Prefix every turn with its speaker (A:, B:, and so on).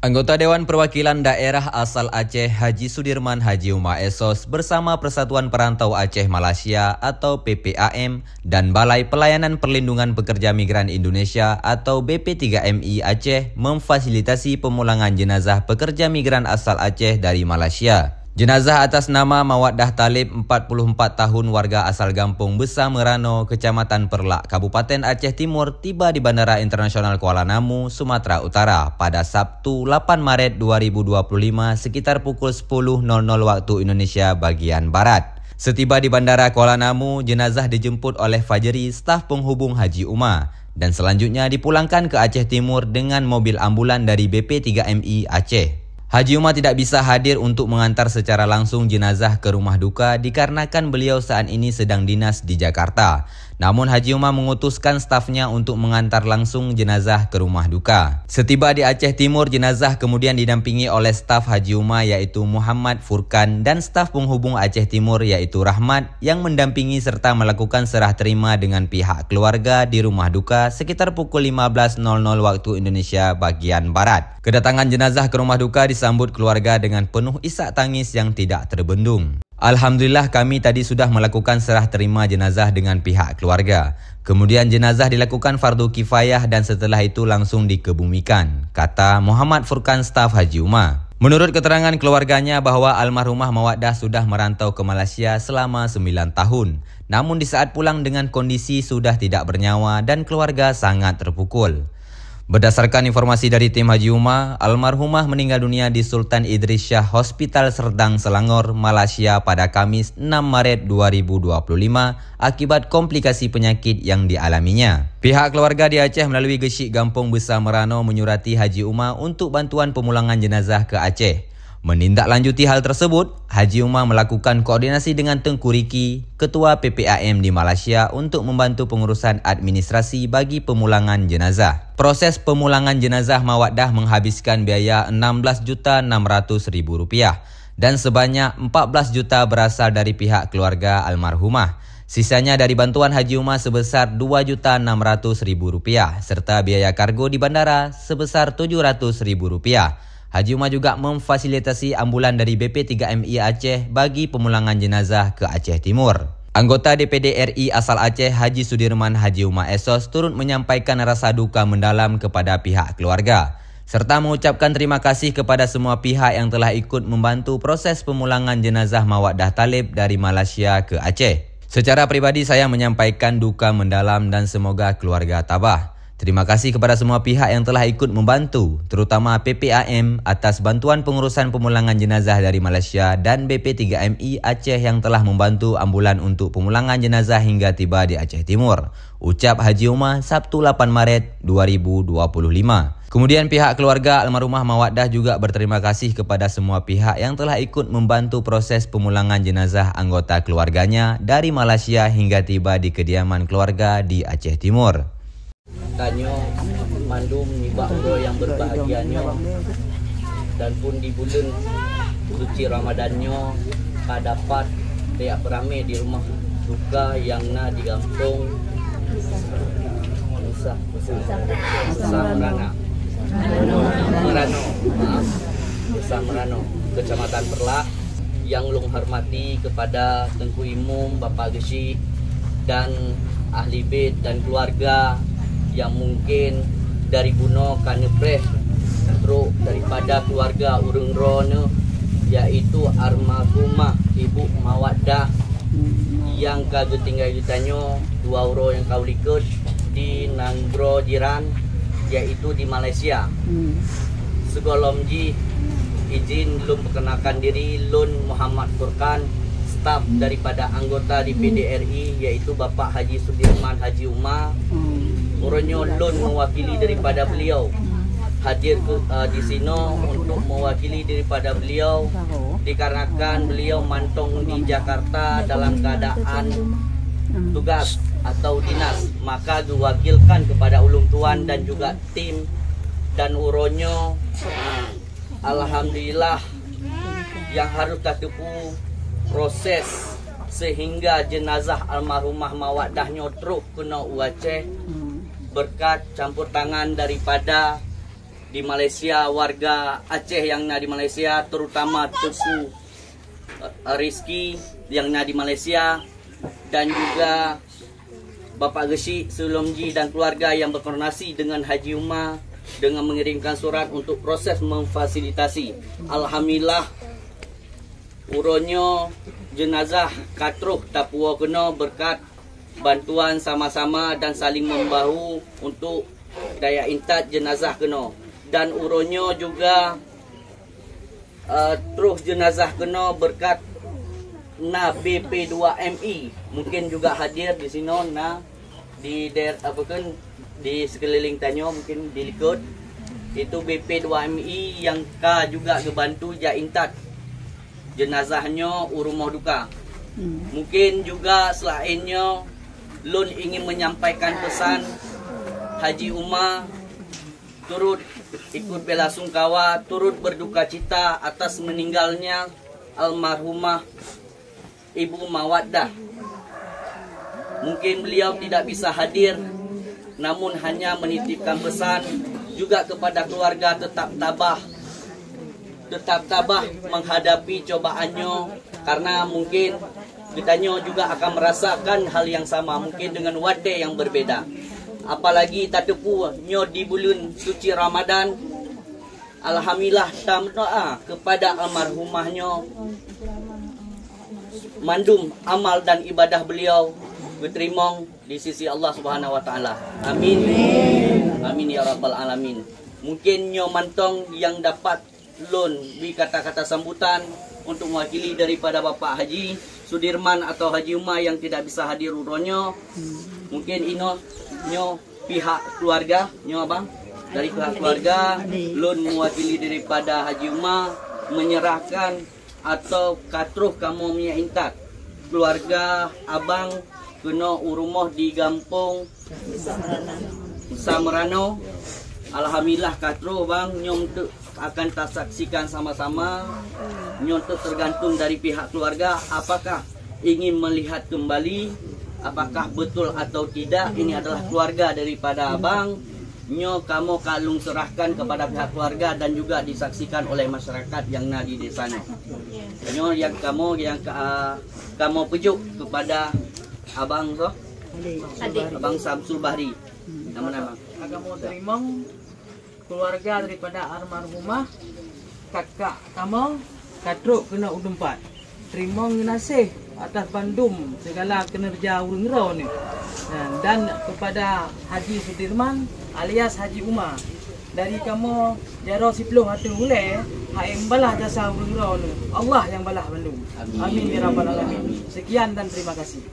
A: Anggota Dewan Perwakilan Daerah asal Aceh Haji Sudirman Haji Umar Esos bersama Persatuan Perantau Aceh Malaysia atau PPAM dan Balai Pelayanan Perlindungan Pekerja Migran Indonesia atau BP3MI Aceh memfasilitasi pemulangan jenazah pekerja migran asal Aceh dari Malaysia. Jenazah atas nama Mawaddah Talib, 44 tahun, warga asal Gampung Besar Merano, Kecamatan Perlak, Kabupaten Aceh Timur, tiba di Bandara Internasional Kuala Namu, Sumatera Utara pada Sabtu 8 Maret 2025 sekitar pukul 10.00 waktu Indonesia bagian Barat. Setiba di Bandara Kuala Namu, jenazah dijemput oleh Fajri, staf penghubung Haji Umar, dan selanjutnya dipulangkan ke Aceh Timur dengan mobil ambulan dari BP3MI Aceh. Haji Umar tidak bisa hadir untuk mengantar secara langsung jenazah ke rumah duka dikarenakan beliau saat ini sedang dinas di Jakarta. Namun Haji Umar mengutuskan stafnya untuk mengantar langsung jenazah ke rumah duka. Setiba di Aceh Timur, jenazah kemudian didampingi oleh staf Haji Umar yaitu Muhammad Furkan dan staf penghubung Aceh Timur yaitu Rahmat yang mendampingi serta melakukan serah terima dengan pihak keluarga di rumah duka sekitar pukul 15.00 waktu Indonesia bagian Barat. Kedatangan jenazah ke rumah duka disambut keluarga dengan penuh isak tangis yang tidak terbendung. Alhamdulillah kami tadi sudah melakukan serah terima jenazah dengan pihak keluarga. Kemudian jenazah dilakukan fardu kifayah dan setelah itu langsung dikebumikan, kata Muhammad Furkan, staf Haji Umar. Menurut keterangan keluarganya bahwa almarhumah Mawaddah sudah merantau ke Malaysia selama 9 tahun. Namun di saat pulang dengan kondisi sudah tidak bernyawa dan keluarga sangat terpukul. Berdasarkan informasi dari tim Haji Umar, almarhumah meninggal dunia di Sultan Idris Shah Hospital Serdang, Selangor, Malaysia pada Kamis 6 Maret 2025 akibat komplikasi penyakit yang dialaminya. Pihak keluarga di Aceh melalui Gesik Gampung Besar Merano menyurati Haji Umar untuk bantuan pemulangan jenazah ke Aceh. Menindaklanjuti hal tersebut, Haji Umar melakukan koordinasi dengan Tengku Riki, Ketua PPAM di Malaysia untuk membantu pengurusan administrasi bagi pemulangan jenazah. Proses pemulangan jenazah Mawaddah menghabiskan biaya Rp16.600.000 dan sebanyak 14 juta berasal dari pihak keluarga almarhumah. Sisanya dari bantuan Haji Umar sebesar Rp2.600.000 serta biaya kargo di bandara sebesar Rp700.000. Haji Umar juga memfasilitasi ambulan dari BP3MI Aceh bagi pemulangan jenazah ke Aceh Timur. Anggota DPD RI asal Aceh Haji Sudirman Haji Umar Esos turut menyampaikan rasa duka mendalam kepada pihak keluarga serta mengucapkan terima kasih kepada semua pihak yang telah ikut membantu proses pemulangan jenazah Mawaddah Talib dari Malaysia ke Aceh. Secara pribadi saya menyampaikan duka mendalam dan semoga keluarga tabah. Terima kasih kepada semua pihak yang telah ikut membantu, terutama PPAM atas bantuan pengurusan pemulangan jenazah dari Malaysia dan BP3MI Aceh yang telah membantu ambulan untuk pemulangan jenazah hingga tiba di Aceh Timur. Ucap Haji Umar Sabtu 8 Maret 2025. Kemudian pihak keluarga almarhumah Mawaddah juga berterima kasih kepada semua pihak yang telah ikut membantu proses pemulangan jenazah anggota keluarganya dari Malaysia hingga tiba di kediaman keluarga di Aceh Timur.
B: Tanyo mandum nibak bro yang berbahagianyo dan pun di bulan suci Ramadannya dapat tiap beramai di rumah duka yang na di Gampung Besar Merano, Kecamatan Perlak, yang ulung hormati kepada Tengku Imum, Bapak Gesik dan ahli bait dan keluarga yang mungkin dari Buno Kanepres terus daripada keluarga urung rone yaitu almarhumah Ibu Mawaddah yang kagak tinggal ditanyo 2 euro yang kau likut di Nanggro Jiran yaitu di Malaysia. Segolomji izin lum perkenalkan diri Lun Muhammad Furkan, staf daripada anggota DPD RI yaitu Bapak Haji Sudirman Haji Umar. Orangnya Lun mewakili daripada beliau hadir di sini untuk mewakili daripada beliau dikarenakan beliau mantong di Jakarta dalam keadaan tugas atau dinas, maka diwakilkan kepada ulung tuan dan juga tim dan uronyo. Alhamdulillah yang harus tertempuh proses sehingga jenazah almarhumah Mawaddah nyotruk kena Aceh berkat campur tangan daripada di Malaysia, warga Aceh yang di Malaysia, terutama Teku Rizki yang di Malaysia, dan juga Bapak Geshi Sulomji dan keluarga yang berkoordinasi dengan Haji Umar dengan mengirimkan surat untuk proses memfasilitasi. Alhamdulillah, uronyo jenazah katruh Tapua kena berkat bantuan sama-sama dan saling membahu untuk daya intat jenazah kena. Dan uronyo juga terus jenazah kena berkat na BP2MI mungkin juga hadir di sini di di sekeliling Tanyo, mungkin di Likod itu BP2MI yang juga ngebantu jaintat jenazahnya urumah duka. Mungkin juga selainnya Lun ingin menyampaikan pesan Haji Umar turut ikut bela sungkawa, turut berduka cita atas meninggalnya almarhumah Ibu Mawaddah. Mungkin beliau tidak bisa hadir, namun hanya menitipkan pesan juga kepada keluarga tetap tabah menghadapi cobaannya, karena mungkin kitanya juga akan merasakan hal yang sama, mungkin dengan wadai yang berbeda. Apalagi tatepu nyo di bulan suci Ramadan. Alhamdulillah doa kepada almarhumahnya, mandum amal dan ibadah beliau diterima di sisi Allah Subhanahu wa taala. Amin. Amin ya rabbal alamin. Mungkin nyo mantong yang dapat Lun bi kata-kata sambutan untuk mewakili daripada Bapak Haji Sudirman atau Haji Umar yang tidak bisa hadir uronyo. Mungkin nyo pihak keluarga nyo abang dari pihak keluarga Lun mewakili daripada Haji Umar menyerahkan atau katruh kamu punya intak keluarga abang kena urumah di Gampung Samerano. Alhamdulillah katruh bang nyom akan tak saksikan sama-sama. Nyom tergantung dari pihak keluarga apakah ingin melihat kembali, apakah betul atau tidak ini adalah keluarga daripada abang. Nyo kamu kalung serahkan kepada pihak keluarga dan juga disaksikan oleh masyarakat yang di desanya. Nyo yang kamu pujuk kepada abang Abang Samsul Bahri. Nama-nama.
C: Kamu terima keluarga daripada almarhumah kakak kamu katruk kena udempat. Terima ngasih atas bandum segala kinerja urang ni. Dan kepada Haji Sudirman alias Haji Umar, dari kamu jaro 10 hati ulai haim balah jasa urang ni. Allah yang balah bandum. Amin ya rabbal alamin. Sekian dan terima kasih.